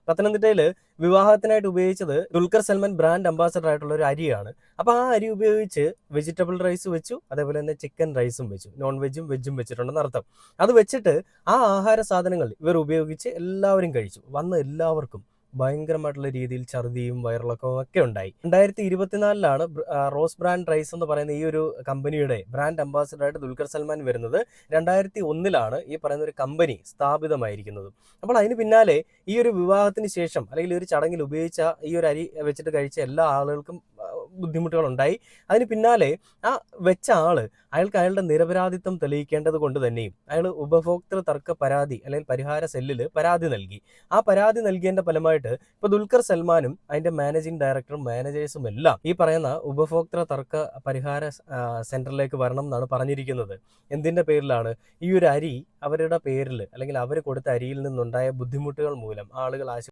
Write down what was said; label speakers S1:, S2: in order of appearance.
S1: പത്തനംതിട്ടയിൽ വിവാഹത്തിനായിട്ട് ഉപയോഗിച്ചത് Dulquer Salman brand ambassador ആയിട്ടുള്ള ഒരു അരിയാണ്. അപ്പോൾ ആ അരി ഉപയോഗിച്ച് വെജിറ്റബിൾ റൈസ് വെച്ചു, അതേപോലെ തന്നെ ചിക്കൻ റൈസും വെച്ചു, നോൺ വെജും വെജും വെച്ചിട്ടുണ്ടെന്ന് അർത്ഥം. അത് വെച്ചിട്ട് ആ ആഹാര സാധനങ്ങൾ ഇവർ ഉപയോഗിച്ച് എല്ലാവരും കഴിച്ചു. വന്ന എല്ലാവർക്കും ഭയങ്കരമായിട്ടുള്ള രീതിയിൽ ഛർദിയും വയറിളക്കവും ഒക്കെ ഉണ്ടായി. 2024 റോസ് ബ്രാൻഡ് റൈസ് എന്ന് പറയുന്ന ഈ ഒരു കമ്പനിയുടെ ബ്രാൻഡ് അംബാസഡറായിട്ട് ദുൽഖർ സൽമാൻ വരുന്നത്. 2001 ഈ പറയുന്ന ഒരു കമ്പനി സ്ഥാപിതമായിരിക്കുന്നത്. അപ്പോൾ അതിന് പിന്നാലെ ഈ ഒരു വിവാഹത്തിന് ശേഷം അല്ലെങ്കിൽ ഒരു ചടങ്ങിൽ ഉപയോഗിച്ച ഈ ഒരു അരി വെച്ചിട്ട് കഴിച്ച എല്ലാ ആളുകൾക്കും ബുദ്ധിമുട്ടുകളുണ്ടായി. അതിന് പിന്നാലെ ആ വെച്ച അയാൾക്ക് അയാളുടെ നിരപരാധിത്വം തെളിയിക്കേണ്ടത് കൊണ്ട് തന്നെയും അയാൾ ഉപഭോക്തൃ തർക്ക പരാതി അല്ലെങ്കിൽ പരിഹാര സെല്ലിൽ പരാതി നൽകി. ആ പരാതി നൽകിയതിന്റെ ഫലമായിട്ട് ഇപ്പൊ ദുൽഖർ സൽമാനും അതിന്റെ മാനേജിംഗ് ഡയറക്ടറും മാനേജേഴ്സും എല്ലാം ഈ പറയുന്ന ഉപഭോക്തൃ തർക്ക പരിഹാര സെന്ററിലേക്ക് വരണം എന്നാണ് പറഞ്ഞിരിക്കുന്നത്. എന്തിന്റെ പേരിലാണ്? ഈ ഒരു അരി അവരുടെ പേരിൽ അല്ലെങ്കിൽ അവർ കൊടുത്ത അരിയിൽ നിന്നുണ്ടായ ബുദ്ധിമുട്ടുകൾ മൂലം ആളുകൾ